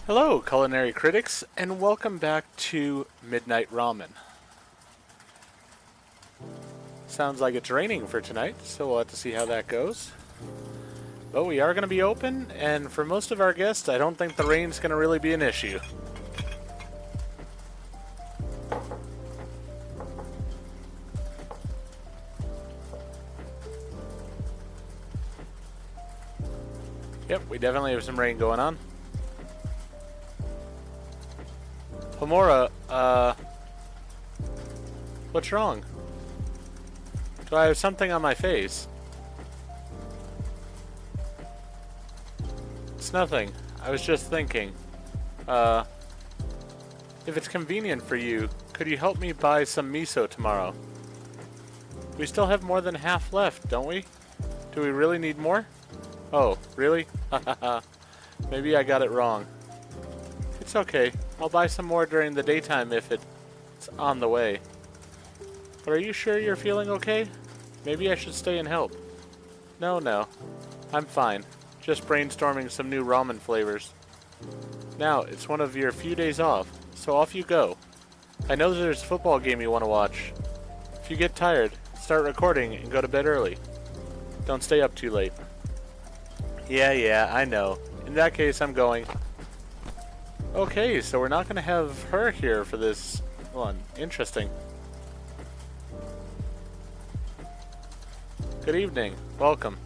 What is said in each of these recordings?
Hello, culinary critics, and welcome back to Midnight Ramen. Sounds like it's raining for tonight, so we'll have to see how that goes. But we are going to be open, and for most of our guests, I don't think the rain's going to really be an issue. Yep, we definitely have some rain going on. Homura, what's wrong? Do I have something on my face? It's nothing. I was just thinking. If it's convenient for you, could you help me buy some miso tomorrow? We still have more than half left, don't we? Do we really need more? Oh, really? Hahaha. Maybe I got it wrong. It's okay. I'll buy some more during the daytime if it's on the way. But are you sure you're feeling okay? Maybe I should stay and help. No. I'm fine. Just brainstorming some new ramen flavors. Now, it's one of your few days off, so off you go. I know there's a football game you want to watch. If you get tired, start recording and go to bed early. Don't stay up too late. Yeah, I know. In that case, I'm going. Okay, so we're not going to have her here for this one. Interesting. Good evening. Welcome.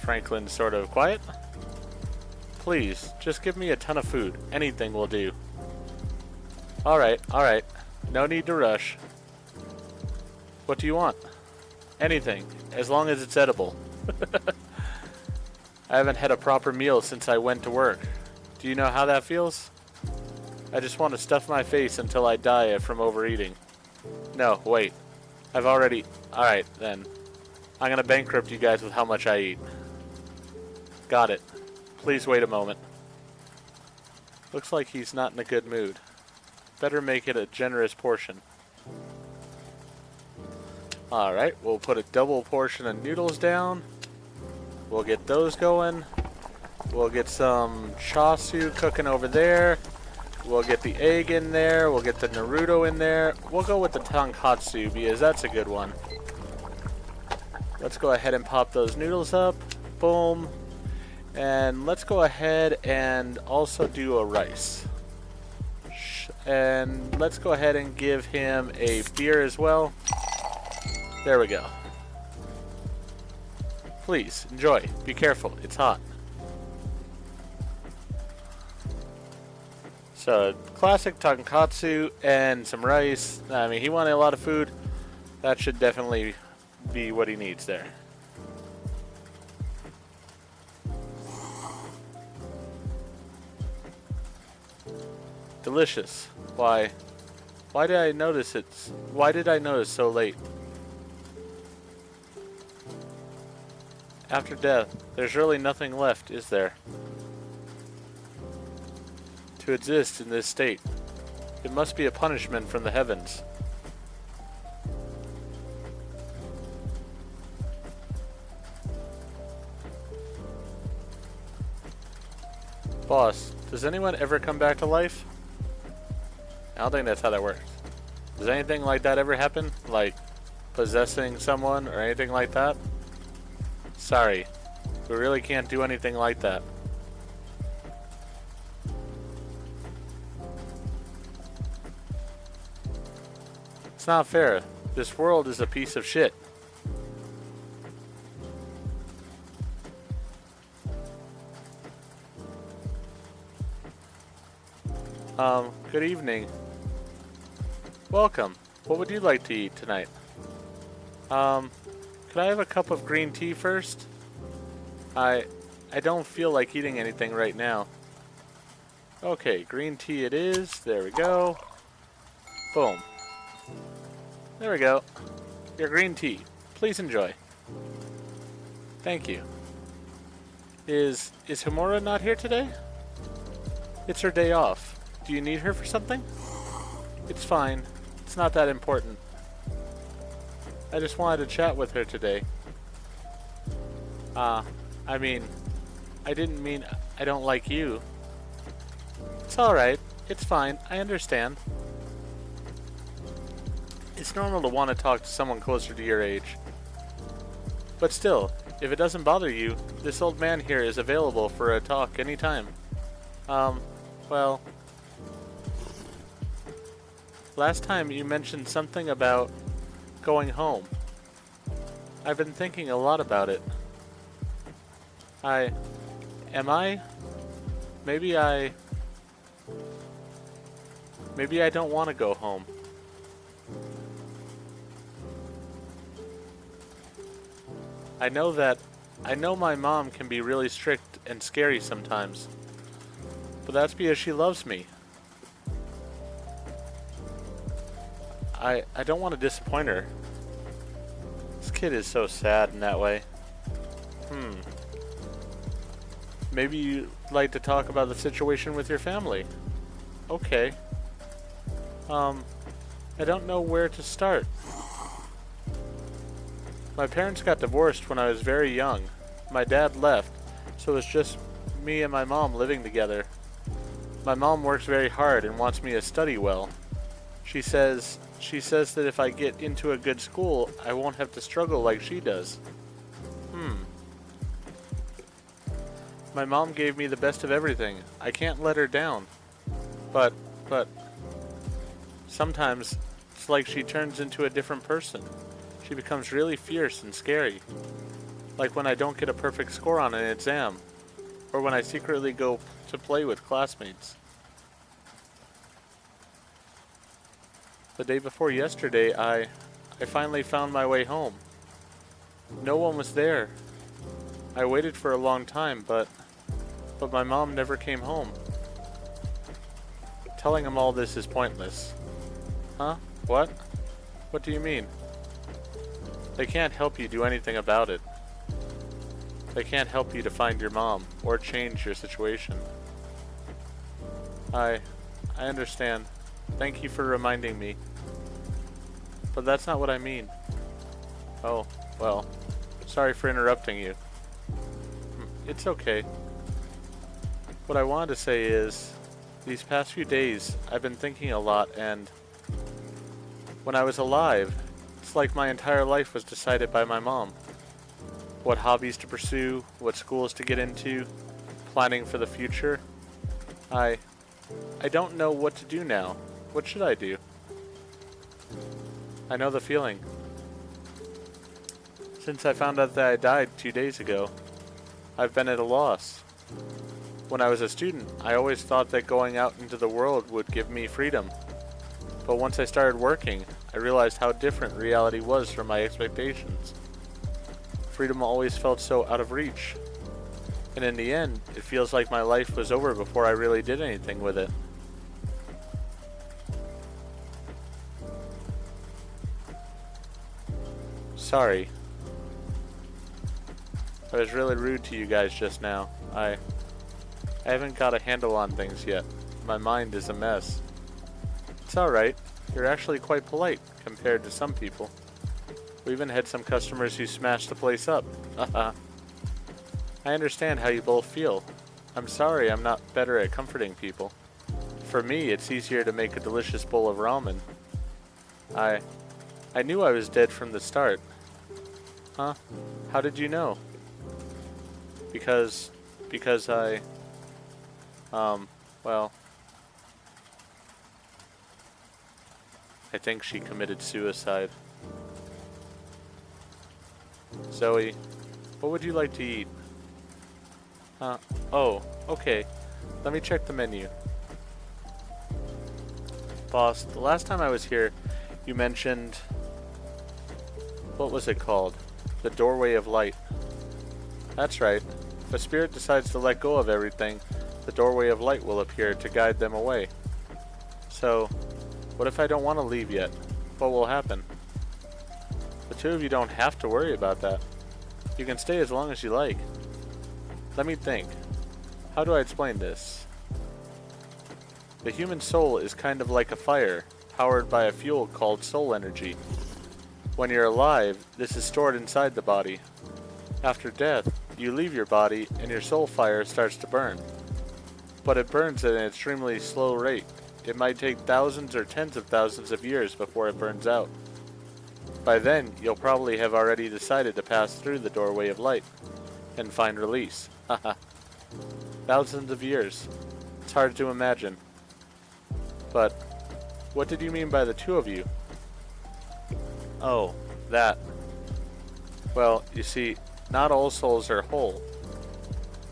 Franklin's sort of quiet. Please, just give me a ton of food. Anything will do. Alright. No need to rush. What do you want? Anything, as long as it's edible. I haven't had a proper meal since I went to work. Do you know how that feels? I just want to stuff my face until I die from overeating. No, wait. I've already... Alright, then. I'm gonna bankrupt you guys with how much I eat. Got it. Please wait a moment. Looks like he's not in a good mood. Better make it a generous portion. Alright, we'll put a double portion of noodles down. We'll get those going. We'll get some chasu cooking over there. We'll get the egg in there. We'll get the Naruto in there. We'll go with the tonkatsu because that's a good one. Let's go ahead and pop those noodles up. Boom. And let's go ahead and also do a rice. And let's go ahead and give him a beer as well. There we go. Please, enjoy. Be careful. It's hot. So, classic tonkatsu and some rice. I mean, he wanted a lot of food. That should definitely be what he needs there. Delicious. Why did I notice so late? After death, there's really nothing left, is there? To exist in this state. It must be a punishment from the heavens. Boss, does anyone ever come back to life? I don't think that's how that works. Does anything like that ever happen? Like possessing someone or anything like that? Sorry, we really can't do anything like that. It's not fair. This world is a piece of shit. Good evening. Welcome. What would you like to eat tonight? Could I have a cup of green tea first? I don't feel like eating anything right now. Okay, green tea it is. There we go. Boom. There we go. Your green tea. Please enjoy. Thank you. Is Homura not here today? It's her day off. Do you need her for something? It's fine. It's not that important. I just wanted to chat with her today. I mean, I didn't mean... I don't like you. It's alright. It's fine. I understand. It's normal to want to talk to someone closer to your age. But still, if it doesn't bother you, this old man here is available for a talk anytime. Well... Last time you mentioned something about going home. I've been thinking a lot about it. Maybe I don't want to go home. I know my mom can be really strict and scary sometimes. But that's because she loves me. I don't want to disappoint her. This kid is so sad in that way. Maybe you'd like to talk about the situation with your family. Okay. I don't know where to start. My parents got divorced when I was very young. My dad left, so it's just me and my mom living together. My mom works very hard and wants me to study well. She says that if I get into a good school, I won't have to struggle like she does. My mom gave me the best of everything. I can't let her down. But sometimes it's like she turns into a different person. She becomes really fierce and scary. Like when I don't get a perfect score on an exam, or when I secretly go to play with classmates. The day before yesterday, I finally found my way home. No one was there. I waited for a long time, but my mom never came home. Telling him all this is pointless. Huh? What? What do you mean? They can't help you do anything about it. They can't help you to find your mom, or change your situation. I understand. Thank you for reminding me. But that's not what I mean. Oh, well. Sorry for interrupting you. It's okay. What I wanted to say is, these past few days, I've been thinking a lot, and when I was alive, it's like my entire life was decided by my mom. What hobbies to pursue, what schools to get into, planning for the future. I don't know what to do now. What should I do? I know the feeling. Since I found out that I died 2 days ago, I've been at a loss. When I was a student, I always thought that going out into the world would give me freedom. But once I started working, I realized how different reality was from my expectations. Freedom always felt so out of reach. And in the end, it feels like my life was over before I really did anything with it. Sorry. I was really rude to you guys just now. I haven't got a handle on things yet. My mind is a mess. It's alright. You're actually quite polite compared to some people. We even had some customers who smashed the place up. I understand how you both feel. I'm sorry I'm not better at comforting people. For me, it's easier to make a delicious bowl of ramen. I knew I was dead from the start. Huh? How did you know? Because well, I think she committed suicide. Zoe, what would you like to eat? Oh, okay. Let me check the menu. Boss, the last time I was here, you mentioned... What was it called? The Doorway of Light. That's right. If a spirit decides to let go of everything, the Doorway of Light will appear to guide them away. So, what if I don't want to leave yet? What will happen? The two of you don't have to worry about that. You can stay as long as you like. Let me think. How do I explain this? The human soul is kind of like a fire, powered by a fuel called soul energy. When you're alive, this is stored inside the body. After death, you leave your body and your soul fire starts to burn. But it burns at an extremely slow rate. It might take thousands or tens of thousands of years before it burns out. By then, you'll probably have already decided to pass through the doorway of light and find release. Haha. Thousands of years. It's hard to imagine. But, what did you mean by the two of you? Oh, that. Well, you see, not all souls are whole.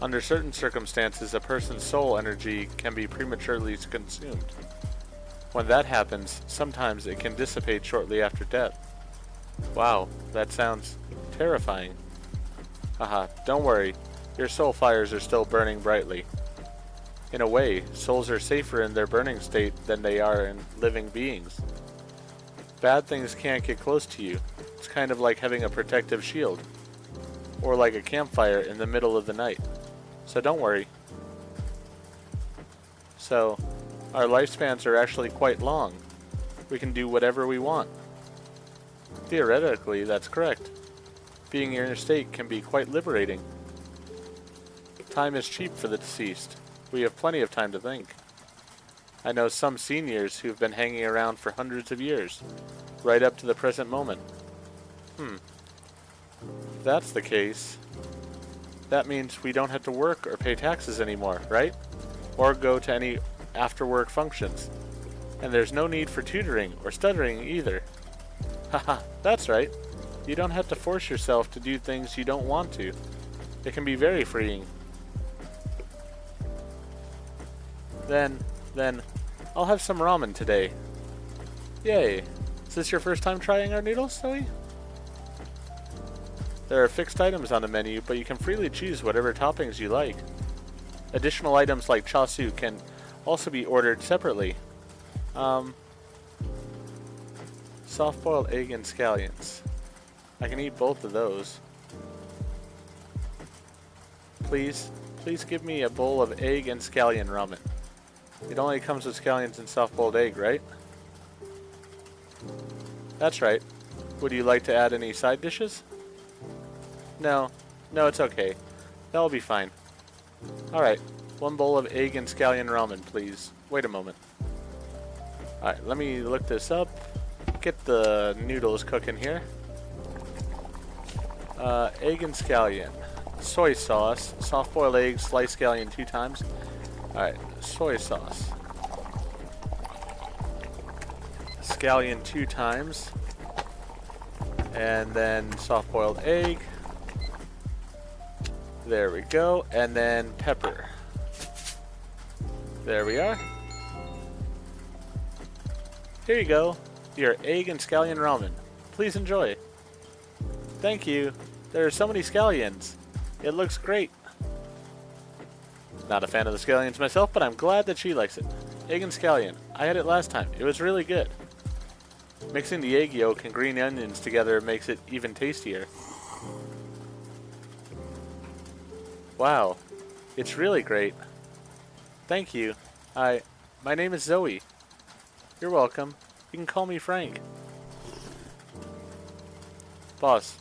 Under certain circumstances, a person's soul energy can be prematurely consumed. When that happens, sometimes it can dissipate shortly after death. Wow, that sounds terrifying. Haha, don't worry, your soul fires are still burning brightly. In a way, souls are safer in their burning state than they are in living beings. Bad things can't get close to you. It's kind of like having a protective shield, or like a campfire in the middle of the night. So don't worry. So, our lifespans are actually quite long. We can do whatever we want. Theoretically, that's correct. Being in your state can be quite liberating. Time is cheap for the deceased. We have plenty of time to think. I know some seniors who've been hanging around for hundreds of years, right up to the present moment. If that's the case, that means we don't have to work or pay taxes anymore, right? Or go to any after-work functions. And there's no need for tutoring or stuttering either. Haha, that's right. You don't have to force yourself to do things you don't want to. It can be very freeing. Then, I'll have some ramen today. Yay. Is this your first time trying our noodles, Zoe? There are fixed items on the menu, but you can freely choose whatever toppings you like. Additional items like chasu can also be ordered separately. Soft-boiled egg and scallions. I can eat both of those. Please give me a bowl of egg and scallion ramen. It only comes with scallions and soft-boiled egg, right? That's right. Would you like to add any side dishes? No, it's okay. That'll be fine. Alright, one bowl of egg and scallion ramen, please. Wait a moment. Alright, let me look this up. Get the noodles cooking here. Egg and scallion. Soy sauce. Soft-boiled egg, sliced scallion 2 times. Alright, soy sauce. Scallion 2 times. And then soft-boiled egg. There we go. And then pepper. There we are. Here you go. Your egg and scallion ramen. Please enjoy. Thank you. There are so many scallions. It looks great. Not a fan of the scallions myself, but I'm glad that she likes it. Egg and scallion. I had it last time. It was really good. Mixing the egg yolk and green onions together makes it even tastier. Wow. It's really great. Thank you. My name is Zoe. You're welcome. You can call me Frank. Boss,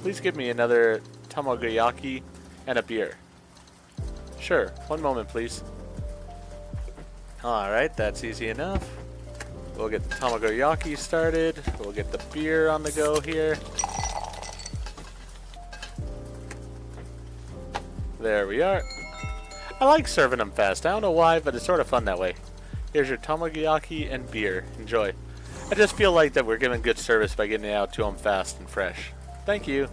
please give me another tamagoyaki and a beer. Sure, one moment please. Alright, that's easy enough. We'll get the tamagoyaki started. We'll get the beer on the go here. There we are. I like serving them fast. I don't know why, but it's sort of fun that way. Here's your tamagoyaki and beer. Enjoy. I just feel like that we're giving good service by getting it out to them fast and fresh. Thank you.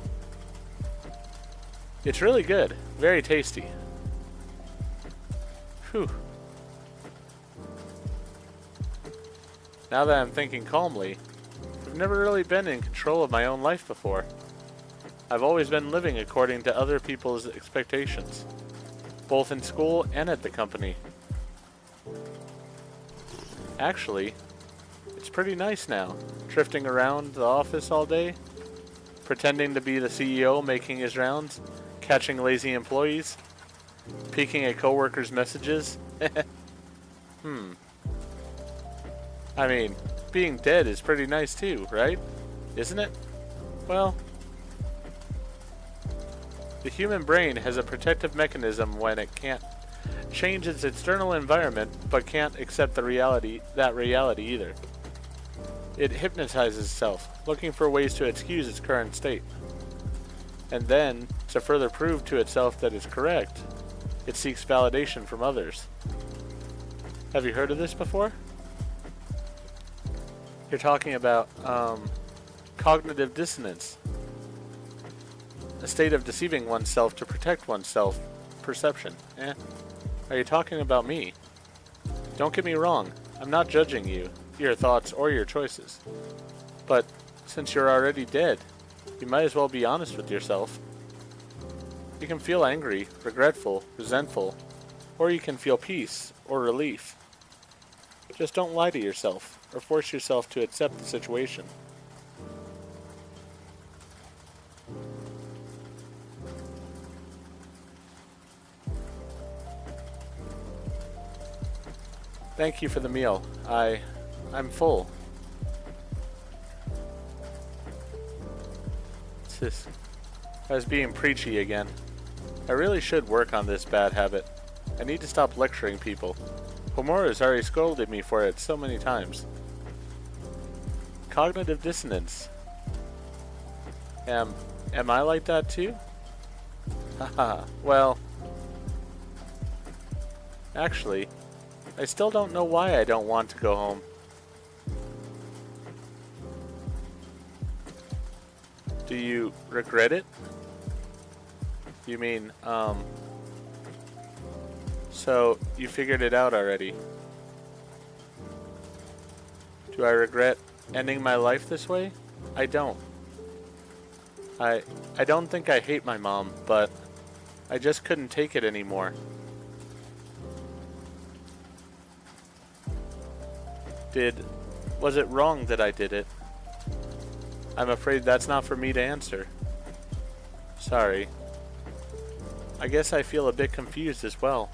It's really good. Very tasty. Whew. Now that I'm thinking calmly, I've never really been in control of my own life before. I've always been living according to other people's expectations, both in school and at the company. Actually, it's pretty nice now, drifting around the office all day, pretending to be the CEO making his rounds, catching lazy employees, peeking at coworkers' messages. I mean, being dead is pretty nice too, right? Isn't it? Well, The human brain has a protective mechanism when it can't change its external environment, but can't accept that reality either. It hypnotizes itself, looking for ways to excuse its current state. And then, to further prove to itself that it's correct, it seeks validation from others. Have you heard of this before? You're talking about cognitive dissonance, a state of deceiving oneself to protect oneself, perception. Are you talking about me? Don't get me wrong, I'm not judging you, your thoughts, or your choices. But since you're already dead, you might as well be honest with yourself. You can feel angry, regretful, resentful, or you can feel peace or relief. Just don't lie to yourself or force yourself to accept the situation. Thank you for the meal. I'm full. I was being preachy again. I really should work on this bad habit. I need to stop lecturing people. Homura has already scolded me for it so many times. Cognitive dissonance. Am I like that too? Haha, well... Actually, I still don't know why I don't want to go home. Do you regret it? You mean, so you figured it out already? Do I regret ending my life this way? I don't. I don't think I hate my mom, but I just couldn't take it anymore. Was it wrong that I did it? I'm afraid that's not for me to answer. Sorry. I guess I feel a bit confused as well.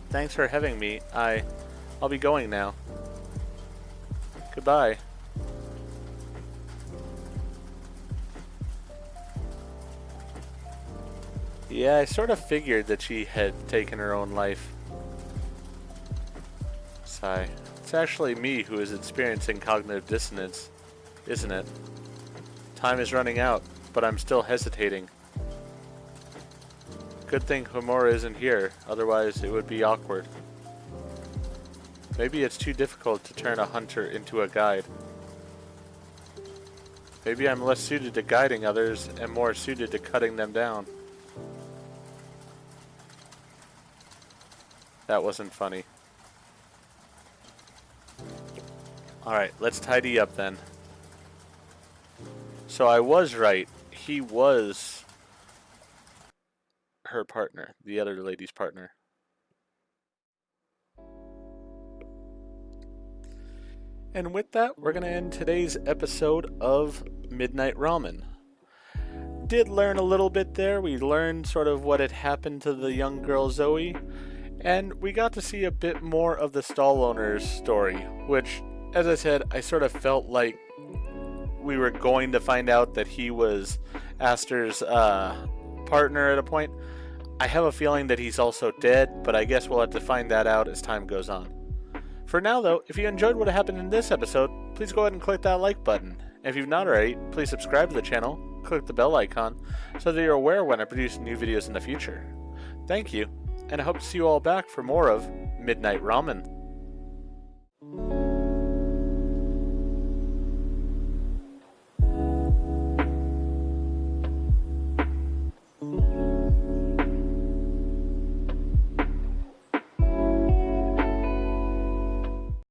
Thanks for having me. I'll be going now. Goodbye. Yeah, I sort of figured that she had taken her own life. Sigh. It's actually me who is experiencing cognitive dissonance, isn't it? Time is running out, but I'm still hesitating. Good thing Homura isn't here, otherwise it would be awkward. Maybe it's too difficult to turn a hunter into a guide. Maybe I'm less suited to guiding others and more suited to cutting them down. That wasn't funny. Alright, let's tidy up then. So I was right. He was her partner, the other lady's partner. And with that, we're going to end today's episode of Midnight Ramen. Did learn a little bit there. We learned sort of what had happened to the young girl Zoe. And we got to see a bit more of the stall owner's story, which, as I said, I sort of felt like we were going to find out that he was Aster's partner at a point. I have a feeling that he's also dead, but I guess we'll have to find that out as time goes on. For now, though, if you enjoyed what happened in this episode, please go ahead and click that like button. And if you've not already, please subscribe to the channel, click the bell icon, so that you're aware when I produce new videos in the future. Thank you, and I hope to see you all back for more of Midnight Ramen.